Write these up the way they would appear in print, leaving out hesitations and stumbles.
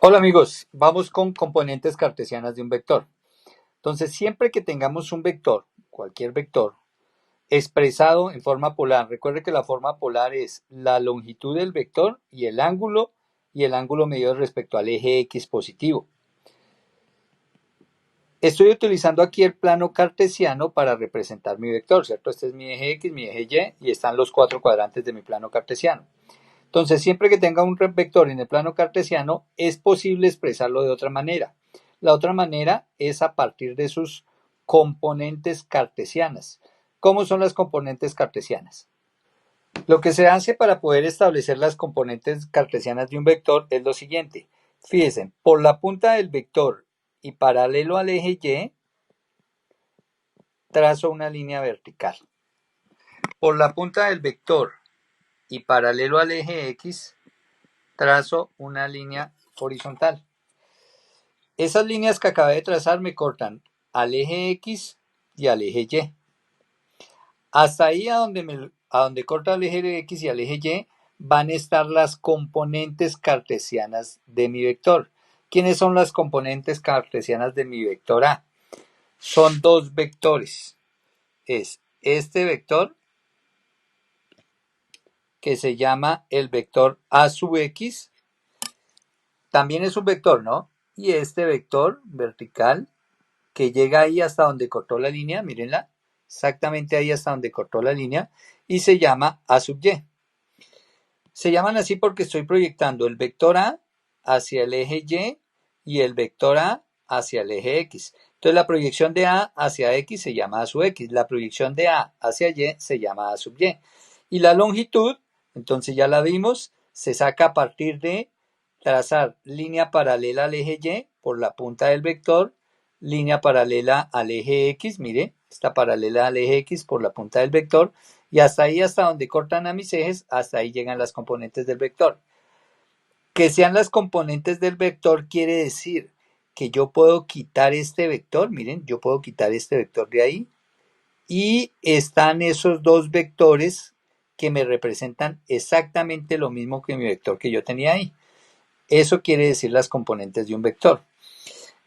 Hola amigos, vamos con componentes cartesianas de un vector. Entonces, siempre que tengamos un vector, cualquier vector, expresado en forma polar, recuerde que la forma polar es la longitud del vector y el ángulo medido respecto al eje X positivo. Estoy utilizando aquí el plano cartesiano para representar mi vector, ¿cierto? Este es mi eje X, mi eje Y están los cuatro cuadrantes de mi plano cartesiano. Entonces, siempre que tenga un vector en el plano cartesiano, es posible expresarlo de otra manera. La otra manera es a partir de sus componentes cartesianas. ¿Cómo son las componentes cartesianas? Lo que se hace para poder establecer las componentes cartesianas de un vector es lo siguiente. Fíjense, por la punta del vector y paralelo al eje Y, trazo una línea vertical. Por la punta del vector y paralelo al eje X, trazo una línea horizontal. Esas líneas que acabé de trazar me cortan al eje X y al eje Y. Hasta ahí a donde corta el eje X y al eje Y van a estar las componentes cartesianas de mi vector. ¿Quiénes son las componentes cartesianas de mi vector A? Son dos vectores. Es este vector que se llama el vector A sub X. También es un vector, ¿no? Y este vector vertical que llega ahí hasta donde cortó la línea, mírenla, exactamente ahí hasta donde cortó la línea, y se llama A sub Y. Se llaman así porque estoy proyectando el vector A hacia el eje Y el vector A hacia el eje X. Entonces la proyección de A hacia X se llama A sub X, la proyección de A hacia Y se llama A sub Y. Y la longitud, entonces ya la vimos, se saca a partir de trazar línea paralela al eje Y por la punta del vector, línea paralela al eje X, mire, está paralela al eje X por la punta del vector, y hasta ahí, hasta donde cortan a mis ejes, hasta ahí llegan las componentes del vector. Que sean las componentes del vector quiere decir que yo puedo quitar este vector, miren, yo puedo quitar este vector de ahí, y están esos dos vectores que me representan exactamente lo mismo que mi vector que yo tenía ahí. Eso quiere decir las componentes de un vector.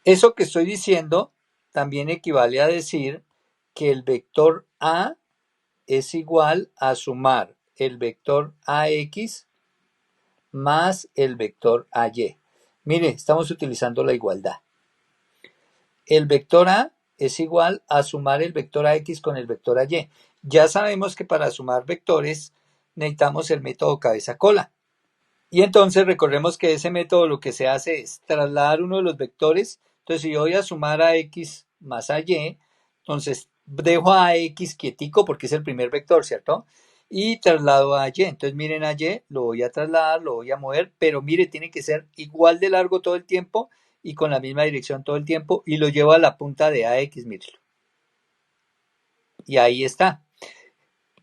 Eso que estoy diciendo también equivale a decir que el vector A es igual a sumar el vector AX más el vector AY. Mire, estamos utilizando la igualdad. El vector A es igual a sumar el vector AX con el vector AY. Ya sabemos que para sumar vectores necesitamos el método cabeza-cola. Y entonces recordemos que ese método lo que se hace es trasladar uno de los vectores. Entonces si yo voy a sumar a X más a Y, entonces dejo a X quietico porque es el primer vector, ¿cierto? Y traslado a Y. Entonces miren a Y, lo voy a trasladar, lo voy a mover, pero mire, tiene que ser igual de largo todo el tiempo y con la misma dirección todo el tiempo y lo llevo a la punta de AX, mírenlo. Y ahí está.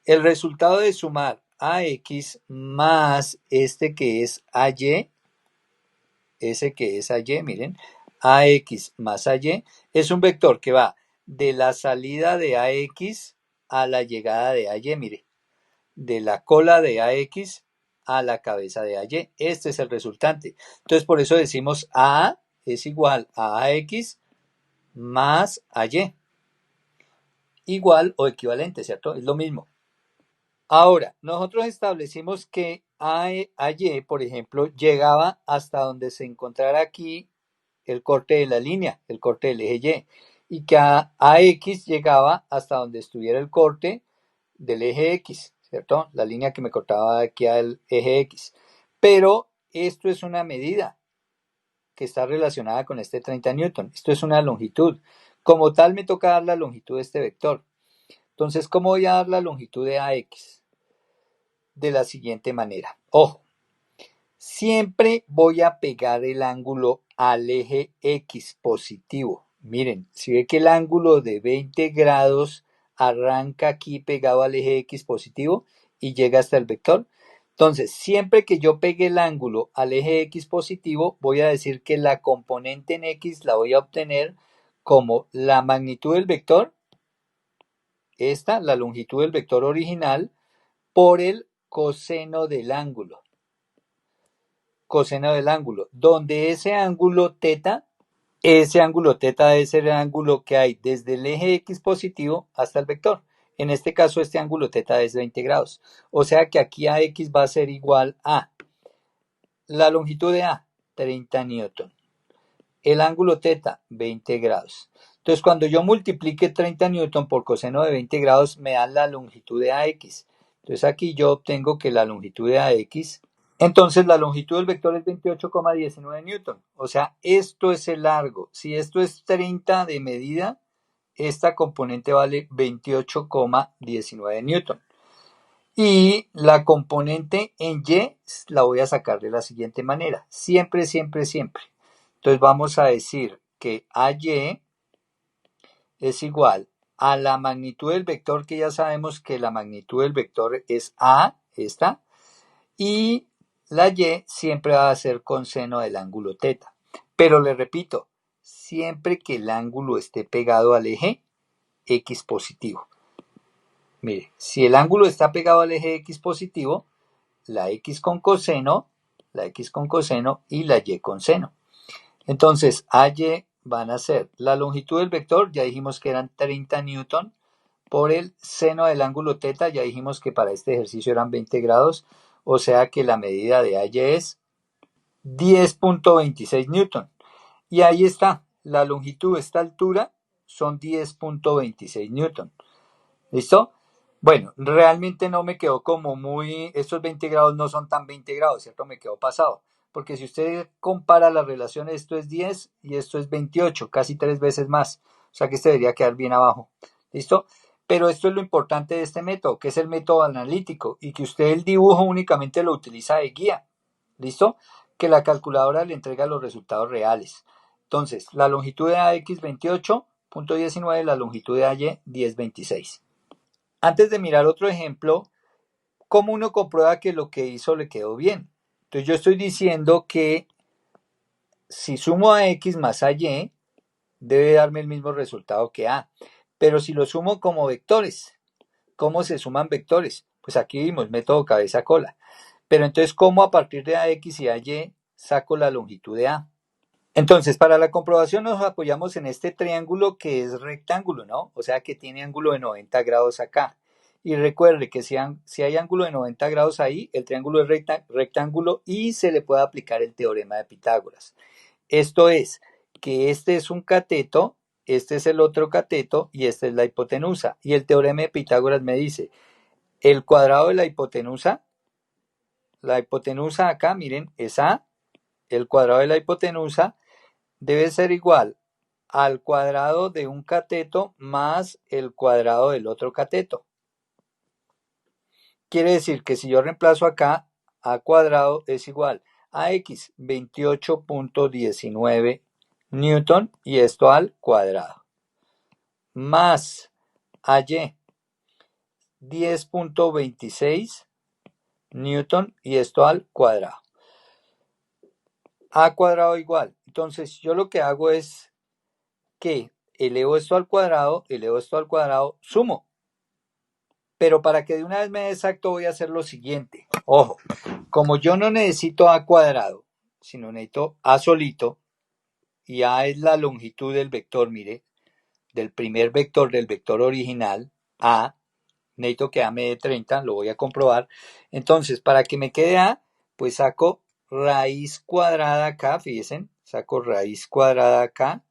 El resultado de sumar AX más este que es AY, ese que es AY, miren, AX más AY, es un vector que va de la salida de AX a la llegada de AY, mire, de la cola de AX a la cabeza de AY. Este es el resultante. Entonces, por eso decimos A es igual a AX más AY. Igual o equivalente, ¿cierto? Es lo mismo. Ahora, nosotros establecimos que AY, por ejemplo, llegaba hasta donde se encontrara aquí el corte de la línea, el corte del eje Y, y que AX llegaba hasta donde estuviera el corte del eje X, ¿cierto? La línea que me cortaba de aquí al eje X. Pero esto es una medida que está relacionada con este 30 newton. Esto es una longitud. Como tal, me toca dar la longitud de este vector. Entonces, ¿cómo voy a dar la longitud de AX? De la siguiente manera. Ojo, siempre voy a pegar el ángulo al eje X positivo. Miren, si ve que el ángulo de 20 grados arranca aquí pegado al eje X positivo y llega hasta el vector. Entonces, siempre que yo pegue el ángulo al eje X positivo, voy a decir que la componente en X la voy a obtener como la magnitud del vector, esta, la longitud del vector original, por el coseno del ángulo. coseno del ángulo, donde ese ángulo teta debe ser el ángulo que hay desde el eje X positivo hasta el vector. En este caso, este ángulo teta es 20 grados. O sea que aquí AX va a ser igual a la longitud de A, 30 newton. El ángulo teta, 20 grados. Entonces, cuando yo multiplique 30 newton por coseno de 20 grados, me da la longitud de AX. Entonces, aquí yo obtengo que la longitud de AX, entonces la longitud del vector es 28,19 newton. O sea, esto es el largo. Si esto es 30 de medida, esta componente vale 28,19 newton. Y la componente en Y la voy a sacar de la siguiente manera. Siempre, siempre, siempre. Entonces vamos a decir que AY es igual a la magnitud del vector, que ya sabemos que la magnitud del vector es A, esta, y la Y siempre va a ser con seno del ángulo teta. Pero le repito, siempre que el ángulo esté pegado al eje X positivo. Mire, si el ángulo está pegado al eje X positivo, la X con coseno y la Y con seno. Entonces, AY van a ser la longitud del vector, ya dijimos que eran 30 newton, por el seno del ángulo teta, ya dijimos que para este ejercicio eran 20 grados, o sea que la medida de AY es 10.26 newton. Y ahí está, la longitud de esta altura son 10.26 newton. ¿Listo? Bueno, realmente no me quedó como estos 20 grados no son tan 20 grados, ¿cierto? Me quedó pasado. Porque si usted compara las relaciones, esto es 10 y esto es 28, casi 3 veces más. O sea que este debería quedar bien abajo. ¿Listo? Pero esto es lo importante de este método, que es el método analítico y que usted el dibujo únicamente lo utiliza de guía. ¿Listo? Que la calculadora le entrega los resultados reales. Entonces, la longitud de AX 28.19, la longitud de AY 10.26. Antes de mirar otro ejemplo, ¿cómo uno comprueba que lo que hizo le quedó bien? Entonces yo estoy diciendo que si sumo a X más a Y, debe darme el mismo resultado que A. Pero si lo sumo como vectores, ¿cómo se suman vectores? Pues aquí vimos método cabeza-cola. Pero entonces, ¿cómo a partir de AX y AY saco la longitud de A? Entonces, para la comprobación nos apoyamos en este triángulo que es rectángulo, ¿no? O sea que tiene ángulo de 90 grados acá. Y recuerde que si hay ángulo de 90 grados ahí, el triángulo es rectángulo y se le puede aplicar el teorema de Pitágoras. Esto es que este es un cateto, este es el otro cateto y esta es la hipotenusa. Y el teorema de Pitágoras me dice, el cuadrado de la hipotenusa acá, miren, es A, el cuadrado de la hipotenusa debe ser igual al cuadrado de un cateto más el cuadrado del otro cateto. Quiere decir que si yo reemplazo acá, a cuadrado es igual a x 28.19 newton y esto al cuadrado, más a y 10.26 newton y esto al cuadrado. A cuadrado igual. Entonces yo lo que hago es que elevo esto al cuadrado, sumo. Pero para que de una vez me dé exacto voy a hacer lo siguiente. Ojo, como yo no necesito A cuadrado, sino necesito A solito, y A es la longitud del vector, mire, del primer vector, del vector original, A, necesito que A me dé 30, lo voy a comprobar. Entonces, para que me quede A, pues saco raíz cuadrada acá, fíjense, saco raíz cuadrada acá,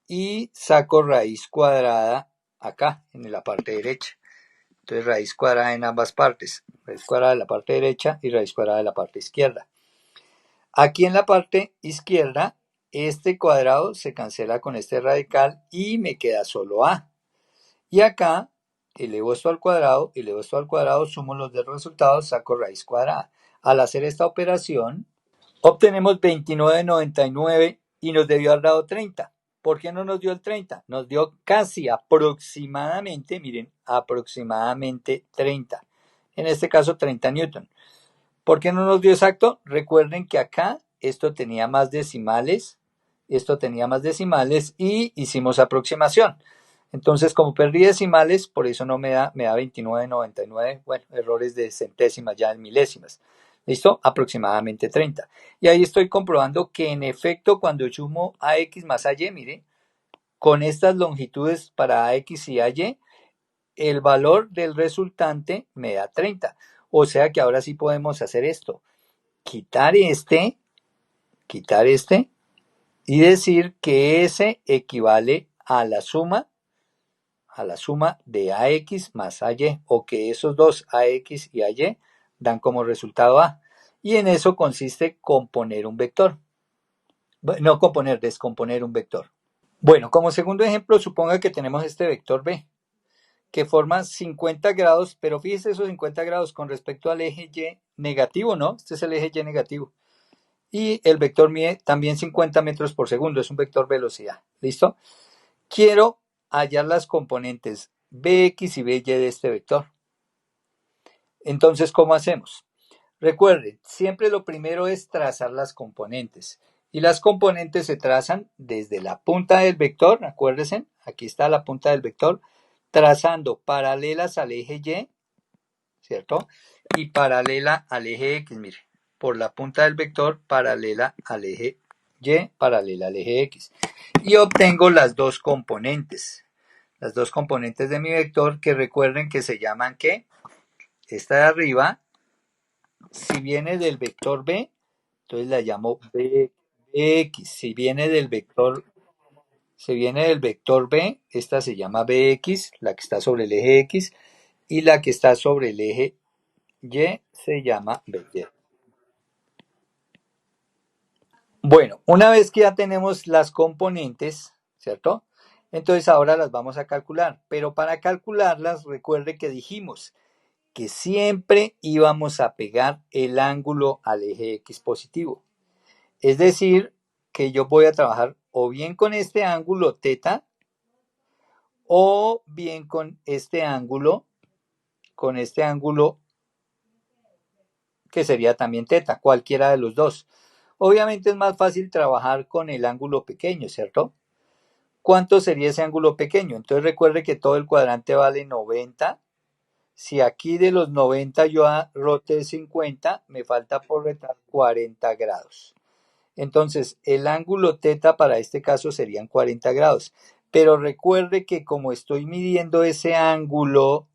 y saco raíz cuadrada acá, en la parte derecha. Entonces raíz cuadrada en ambas partes, raíz cuadrada de la parte derecha y raíz cuadrada de la parte izquierda. Aquí en la parte izquierda, este cuadrado se cancela con este radical y me queda solo A. Y acá, elevo esto al cuadrado, sumo los dos resultados, saco raíz cuadrada. Al hacer esta operación, obtenemos 29,99 y nos debió haber dado 30. ¿Por qué no nos dio el 30? Nos dio casi aproximadamente, miren, aproximadamente 30. En este caso 30 newton. ¿Por qué no nos dio exacto? Recuerden que acá esto tenía más decimales, y hicimos aproximación. Entonces, como perdí decimales, por eso no me da 29,99. Bueno, errores de centésimas ya en milésimas. ¿Listo? Aproximadamente 30. Y ahí estoy comprobando que en efecto cuando sumo AX más AY, mire, con estas longitudes para AX y AY, el valor del resultante me da 30. O sea que ahora sí podemos hacer esto. Quitar este y decir que ese equivale a la suma de AX más AY, o que esos dos AX y AY dan como resultado A. Y en eso consiste componer un vector. No componer, descomponer un vector. Bueno, como segundo ejemplo, suponga que tenemos este vector B, que forma 50 grados, pero fíjese esos 50 grados con respecto al eje Y negativo, ¿no? Este es el eje Y negativo. Y el vector mide también 50 metros por segundo, es un vector velocidad. ¿Listo? Quiero hallar las componentes Bx y By de este vector. Entonces, ¿cómo hacemos? Recuerden, siempre lo primero es trazar las componentes. Y las componentes se trazan desde la punta del vector, acuérdense, aquí está la punta del vector, trazando paralelas al eje Y, ¿cierto? Y paralela al eje X, mire, por la punta del vector paralela al eje Y, paralela al eje X. Y obtengo las dos componentes de mi vector, que recuerden que se llaman, ¿qué? Esta de arriba, si viene del vector B, entonces la llamo Bx. Si viene del vector B, esta se llama Bx, la que está sobre el eje X, y la que está sobre el eje Y se llama By. Bueno, una vez que ya tenemos las componentes, ¿cierto? Entonces ahora las vamos a calcular, pero para calcularlas recuerde que dijimos que siempre íbamos a pegar el ángulo al eje X positivo. Es decir, que yo voy a trabajar o bien con este ángulo θ o bien con este ángulo que sería también θ, cualquiera de los dos. Obviamente es más fácil trabajar con el ángulo pequeño, ¿cierto? ¿Cuánto sería ese ángulo pequeño? Entonces recuerde que todo el cuadrante vale 90. Si aquí de los 90 yo roté 50, me falta por retar 40 grados. Entonces, el ángulo θ para este caso serían 40 grados. Pero recuerde que como estoy midiendo ese ángulo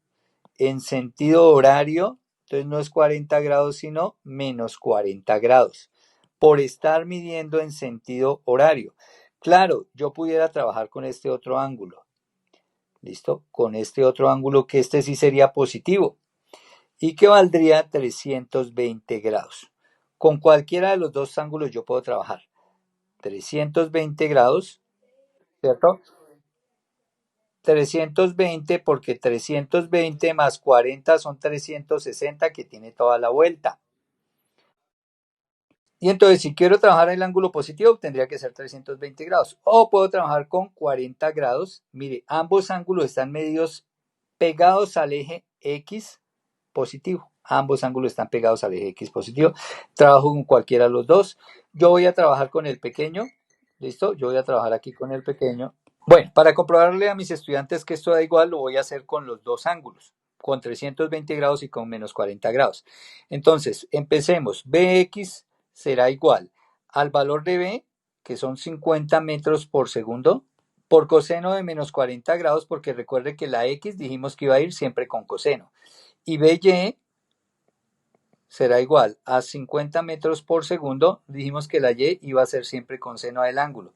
en sentido horario, entonces no es 40 grados, sino menos 40 grados, por estar midiendo en sentido horario. Claro, yo pudiera trabajar con este otro ángulo. ¿Listo? Con este otro ángulo, que este sí sería positivo y que valdría 320 grados. Con cualquiera de los dos ángulos yo puedo trabajar. 320 grados, ¿cierto? 320 porque 320 más 40 son 360, que tiene toda la vuelta. Y entonces, si quiero trabajar el ángulo positivo, tendría que ser 320 grados. O puedo trabajar con 40 grados. Mire, ambos ángulos están medidos pegados al eje X positivo. Ambos ángulos están pegados al eje X positivo. Trabajo con cualquiera de los dos. Yo voy a trabajar con el pequeño. ¿Listo? Yo voy a trabajar aquí con el pequeño. Bueno, para comprobarle a mis estudiantes que esto da igual, lo voy a hacer con los dos ángulos, con 320 grados y con menos 40 grados. Entonces, empecemos. Bx será igual al valor de B, que son 50 metros por segundo, por coseno de menos 40 grados, porque recuerde que la X dijimos que iba a ir siempre con coseno. Y By será igual a 50 metros por segundo, dijimos que la Y iba a ser siempre con seno del ángulo.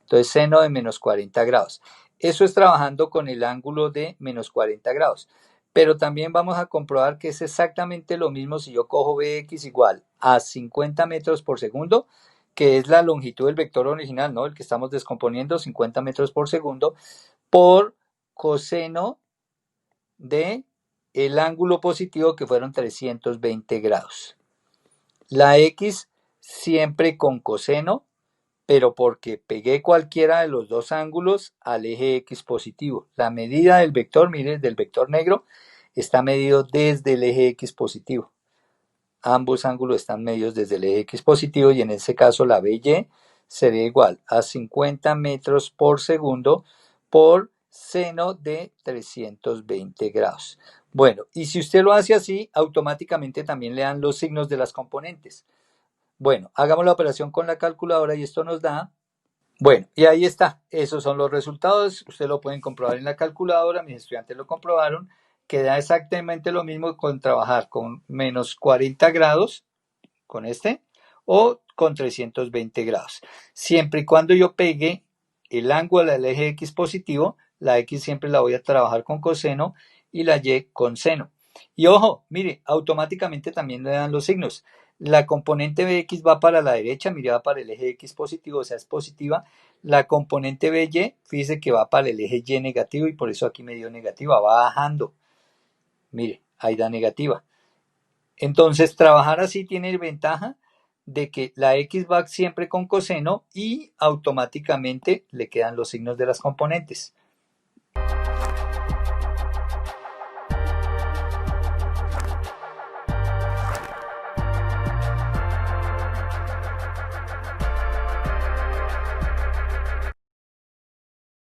Entonces, seno de menos 40 grados. Eso es trabajando con el ángulo de menos 40 grados. Pero también vamos a comprobar que es exactamente lo mismo si yo cojo Bx igual a 50 metros por segundo, que es la longitud del vector original, ¿no? El que estamos descomponiendo, 50 metros por segundo, por coseno de el ángulo positivo, que fueron 320 grados. La X siempre con coseno, pero porque pegué cualquiera de los dos ángulos al eje X positivo. La medida del vector, mire, del vector negro, está medido desde el eje X positivo. Ambos ángulos están medidos desde el eje X positivo, y en ese caso la BY sería igual a 50 metros por segundo por seno de 320 grados. Bueno, y si usted lo hace así, automáticamente también le dan los signos de las componentes. Bueno, hagamos la operación con la calculadora y esto nos da. Bueno, y ahí está. Esos son los resultados. Ustedes lo pueden comprobar en la calculadora. Mis estudiantes lo comprobaron. Que da exactamente lo mismo con trabajar con menos 40 grados, con este, o con 320 grados. Siempre y cuando yo pegue el ángulo del eje X positivo, la X siempre la voy a trabajar con coseno y la Y con seno. Y ojo, mire, automáticamente también le dan los signos. La componente BX va para la derecha, mire, va para el eje X positivo, o sea, es positiva. La componente BY, fíjese que va para el eje Y negativo y por eso aquí me dio negativa, va bajando. Mire, ahí da negativa. Entonces, trabajar así tiene ventaja de que la X va siempre con coseno y automáticamente le quedan los signos de las componentes.